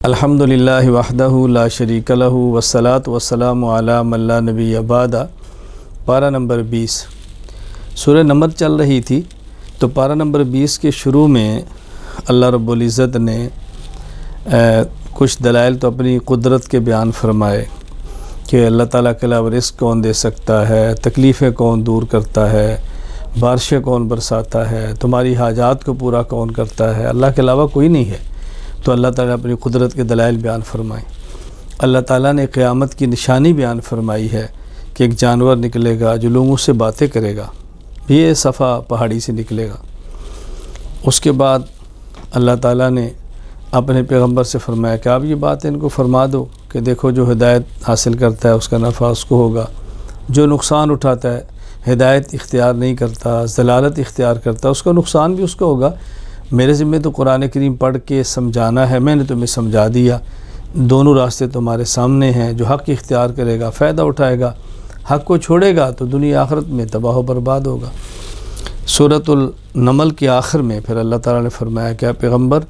الحمدللہ وحدہ لا شریک لہ والصلاۃ والسلام علی من لا نبی بعدہ۔ پارہ نمبر 20 سورہ نمبر چل رہی تھی، تو پارہ نمبر 20 کے شروع میں اللہ رب العزت نے کچھ دلائل تو اپنی قدرت کے بیان فرمائے کہ اللہ تعالیٰ کے علاوہ رزق کون دے سکتا ہے، تکلیفیں کون دور کرتا ہے، بارشیں کون برساتا ہے، تمہاری حاجات کو پورا کون کرتا ہے، اللہ کے علاوہ کوئی نہیں ہے۔ تو اللہ تعالیٰ نے اپنی قدرت کے دلائل بیان فرمائے۔ اللہ تعالیٰ نے قیامت کی نشانی بیان فرمائی ہے کہ ایک جانور نکلے گا جو لوگوں سے باتیں کرے گا، یہ صفا پہاڑی سے نکلے گا۔ اس کے بعد اللہ تعالیٰ نے اپنے پیغمبر سے فرمایا کہ آپ یہ بات ان کو فرما دو کہ دیکھو جو ہدایت حاصل کرتا ہے اس کا نفع اس کو ہوگا، جو نقصان اٹھاتا ہے، ہدایت اختیار نہیں کرتا، ضلالت اختیار کرتا، اس کا نقصان بھی اس کو ہوگا۔ میرے ذمہ تو قرآن کریم پڑھ کے سمجھانا ہے، میں نے تمہیں سمجھا دیا، دونوں راستے تمہارے سامنے ہیں۔ جو حق اختیار کرے گا فائدہ اٹھائے گا، حق کو چھوڑے گا تو دنیا آخرت میں تباہ و برباد ہوگا۔ سورۃ النمل کے آخر میں پھر اللہ تعالیٰ نے فرمایا کہ پیغمبر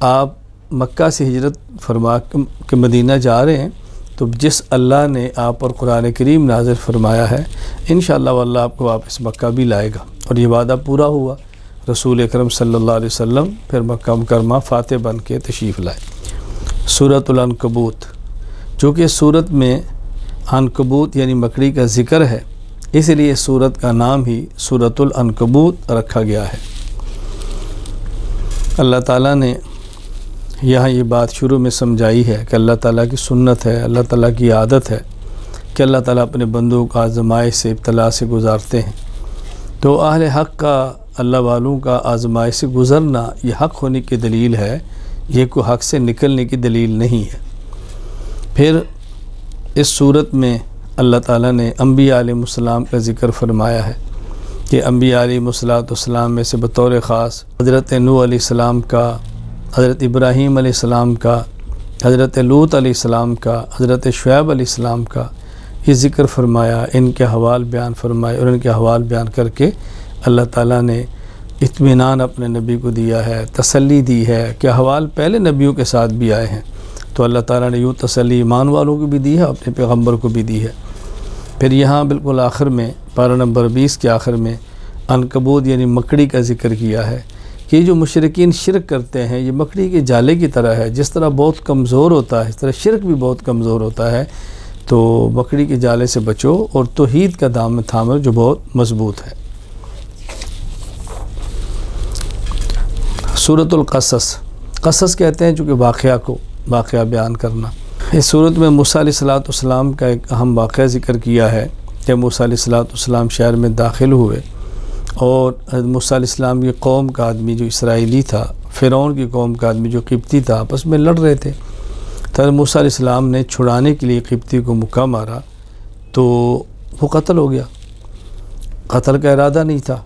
آپ مکہ سے ہجرت فرما کے مدینہ جا رہے ہیں، تو جس اللہ نے آپ پر قرآن کریم نازل فرمایا ہے انشاءاللہ واللہ آپ کو واپس مکہ بھی لائے گا، اور یہ وعدہ پورا ہوا۔ رسول اکرم صلی اللہ علیہ وسلم پھر مکہ مکرمہ فاتح بن کے تشریف لائے۔ سورۃ العنکبوت، جو کہ سورت میں عنکبوت یعنی مکڑی کا ذکر ہے، اس لیے سورت کا نام ہی سورۃ العنکبوت رکھا گیا ہے۔ اللہ تعالیٰ نے یہاں یہ بات شروع میں سمجھائی ہے کہ اللہ تعالیٰ کی سنت ہے، اللہ تعالیٰ کی عادت ہے کہ اللہ تعالیٰ اپنے بندوں کا آزمائش سے ابتلا سے گزارتے ہیں۔ تو اہل حق کا، اللہ والوں کا آزمائش سے گزرنا یہ حق ہونے کی دلیل ہے، یہ کوئی حق سے نکلنے کی دلیل نہیں ہے۔ پھر اس صورت میں اللہ تعالیٰ نے انبیاء علیہ السلام کا ذکر فرمایا ہے کہ انبیاء علیہ السلام میں سے بطور خاص حضرت نوح علیہ السلام کا، حضرت ابراہیم علیہ السلام کا، حضرت لوط علیہ السلام کا، حضرت شعیب علیہ السلام کا یہ ذکر فرمایا، ان کے حوال بیان فرمائے، اور ان کے حوال بیان کر کے اللہ تعالیٰ نے اطمینان اپنے نبی کو دیا ہے، تسلی دی ہے کہ حوال پہلے نبیوں کے ساتھ بھی آئے ہیں، تو اللہ تعالیٰ نے یوں تسلی ایمان والوں کو بھی دی ہے، اپنے پیغمبر کو بھی دی ہے۔ پھر یہاں بالکل آخر میں پارہ نمبر 20 کے آخر میں عنکبوت یعنی مکڑی کا ذکر کیا ہے کہ جو مشرکین شرک کرتے ہیں یہ مکڑی کے جالے کی طرح ہے، جس طرح بہت کمزور ہوتا ہے اس طرح شرک بھی بہت کمزور ہوتا ہے، تو مکڑی کے جالے سے بچو اور توحید کا دامن تھامو جو بہت مضبوط ہے۔ سورۃ القصص، قصص کہتے ہیں چونکہ واقعہ بیان کرنا۔ اس سورت میں موسیٰ علیہ السلام کا ایک اہم واقعہ ذکر کیا ہے کہ موسیٰ علیہ السلام شہر میں داخل ہوئے، اور موسیٰ علیہ السلام کی قوم کا آدمی جو اسرائیلی تھا، فرعون کی قوم کا آدمی جو قبطی تھا، آپس میں لڑ رہے تھے۔ تو موسیٰ علیہ السلام نے چھڑانے کے لیے قبطی کو مکہ مارا تو وہ قتل ہو گیا، قتل کا ارادہ نہیں تھا۔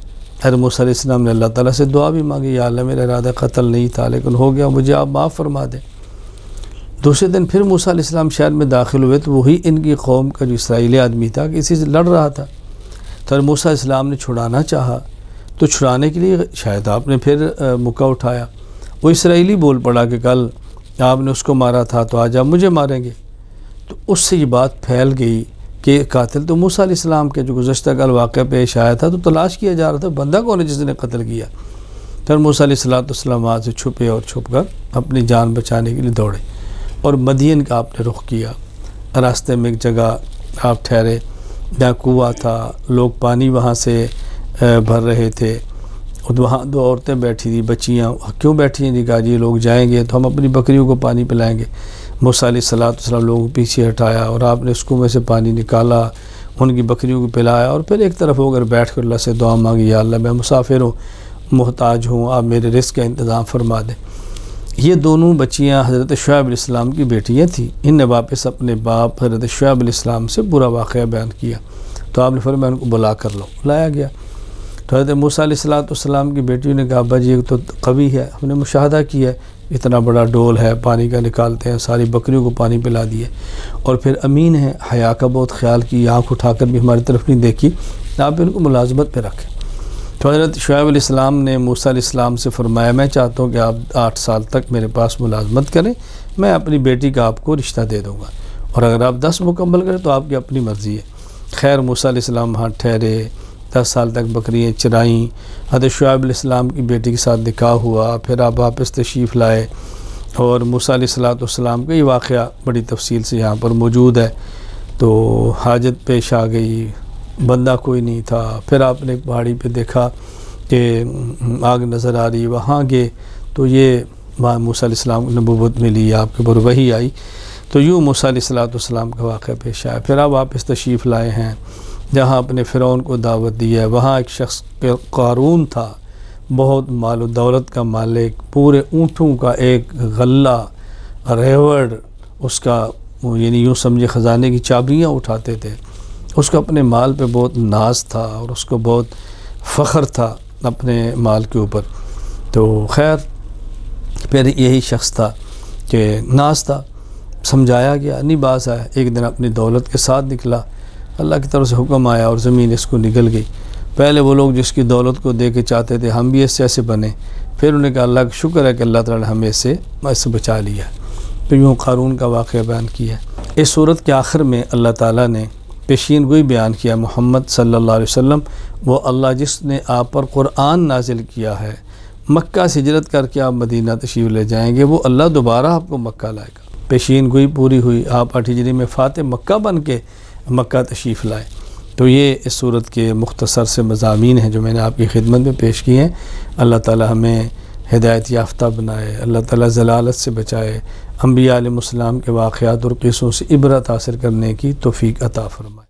حضرت موسیٰ علیہ السلام نے اللہ تعالیٰ سے دعا بھی مانگی، یا اللہ میرا ارادہ قتل نہیں تھا لیکن ہو گیا، مجھے آپ معاف فرما دیں۔ دوسرے دن پھر موسیٰ علیہ السلام شہر میں داخل ہوئے تو وہی ان کی قوم کا جو اسرائیلی آدمی تھا کسی سے لڑ رہا تھا، تو حضرت موسیٰ علیہ السلام نے چھڑانا چاہا، تو چھڑانے کے لیے شاید آپ نے پھر مکہ اٹھایا، وہ اسرائیلی بول پڑا کہ کل آپ نے اس کو مارا تھا تو آج آپ مجھے ماریں گے، تو اس سے یہ بات پھیل گئی کہ قاتل تو موسیٰ علیہ السلام کے جو گزشتہ کل واقعہ پیش آیا تھا، تو تلاش کیا جا رہا تھا بندہ کون ہے جس نے قتل کیا۔ پھر موسیٰ علیہ السلام وہاں سے چھپے اور چھپ کر اپنی جان بچانے کے لیے دوڑے، اور مدین کا آپ نے رخ کیا۔ راستے میں ایک جگہ آپ ٹھہرے جہاں کنواں تھا، لوگ پانی وہاں سے بھر رہے تھے، اور وہاں دو عورتیں بیٹھی تھیں، بچیاں کیوں بیٹھی ہیں؟ کہا جی لوگ جائیں گے تو ہم اپنی بکریوں کو پانی پلائیں گے۔ موسیٰ علیہ السلام لوگوں کو پیچھے ہٹایا اور آپ نے اس کنویں سے پانی نکالا، ان کی بکریوں کو پلایا، اور پھر ایک طرف ہو کر بیٹھ کر اللہ سے دعا مانگی، یا اللہ میں مسافر ہوں، محتاج ہوں، آپ میرے رزق کا انتظام فرما دیں۔ یہ دونوں بچیاں حضرت شعیب علیہ السلام کی بیٹیاں تھیں، ان نے واپس اپنے باپ حضرت شعیب علیہ السلام سے برا واقعہ بیان کیا، تو آپ نے فرمایا ان کو بلا کر لو، لایا گیا۔ تو حضرت موسیٰ علیہ السلام کی بیٹیوں نے کہا ابا جی تو قوی ہے، ہم نے مشاہدہ کیا ہے، اتنا بڑا ڈول ہے پانی کا نکالتے ہیں، ساری بکریوں کو پانی پلا دیے، اور پھر امین ہے، حیا کا بہت خیال کی، آنکھ اٹھا کر بھی ہماری طرف نہیں دیکھی، آپ ان کو ملازمت پہ رکھیں۔ تو حضرت شعیب علیہ السلام نے موسیٰ علیہ السلام سے فرمایا میں چاہتا ہوں کہ آپ 8 سال تک میرے پاس ملازمت کریں، میں اپنی بیٹی کا آپ کو رشتہ دے دوں گا، اور اگر آپ 10 مکمل کریں تو آپ کی اپنی مرضی ہے۔ خیر موسیٰ علیہ السلام وہاں ٹھہرے، 10 سال تک بکریاں چرائیں، حضرت شعیب علیہ السلام کی بیٹی کے ساتھ نکاح ہوا، پھر آپ واپس تشریف لائے، اور موسیٰ علیہ السلام کا یہ واقعہ بڑی تفصیل سے یہاں پر موجود ہے۔ تو حاجت پیش آ گئی، بندہ کوئی نہیں تھا، پھر آپ نے ایک پہاڑی پہ دیکھا کہ آگ نظر آ رہی، وہاں گئے تو یہ وہاں موسیٰ علیہ السلام کو نبوت ملی، آپ کے اوپر وحی آئی، تو یوں موسیٰ علیہ السلام کا واقعہ پیش آیا۔ پھر آپ واپس تشریف لائے ہیں جہاں اپنے فرعون کو دعوت دی ہے، وہاں ایک شخص قارون تھا، بہت مال و دولت کا مالک، پورے اونٹوں کا ایک غلہ ریوڑ اس کا، یعنی یوں سمجھے خزانے کی چابیاں اٹھاتے تھے، اس کو اپنے مال پہ بہت ناز تھا اور اس کو بہت فخر تھا اپنے مال کے اوپر۔ تو خیر پھر یہی شخص تھا کہ ناز تھا، سمجھایا گیا، نہیں باز آیا، ایک دن اپنی دولت کے ساتھ نکلا، اللہ کی طرف سے حکم آیا اور زمین اس کو نگل گئی۔ پہلے وہ لوگ جس کی دولت کو دے کے چاہتے تھے ہم بھی اس سے ایسے بنے، پھر انہوں نے کہا اللہ کا شکر ہے کہ اللہ تعالی نے ہمیں اس سے بچا لیا۔ تو یوں قارون کا واقعہ بیان کیا ہے۔ اس صورت کے آخر میں اللہ تعالیٰ نے پیشین گوئی بیان کیا، محمد صلی اللہ علیہ وسلم وہ اللہ جس نے آپ پر قرآن نازل کیا ہے، مکہ سے ہجرت کر کے آپ مدینہ تشریف لے جائیں گے، وہ اللہ دوبارہ آپ کو مکہ لائے گا۔ پیشین گوئی پوری ہوئی، آپ 8 ہجری میں فاتح مکہ بن کے مکہ تشریف لائے۔ تو یہ اس صورت کے مختصر سے مضامین ہیں جو میں نے آپ کی خدمت میں پیش کیے ہیں۔ اللہ تعالی ہمیں ہدایت یافتہ بنائے، اللہ تعالی ضلالت سے بچائے، انبیاء علیہ السلام کے واقعات اور قصوں سے عبرت حاصل کرنے کی توفیق عطا فرمائے۔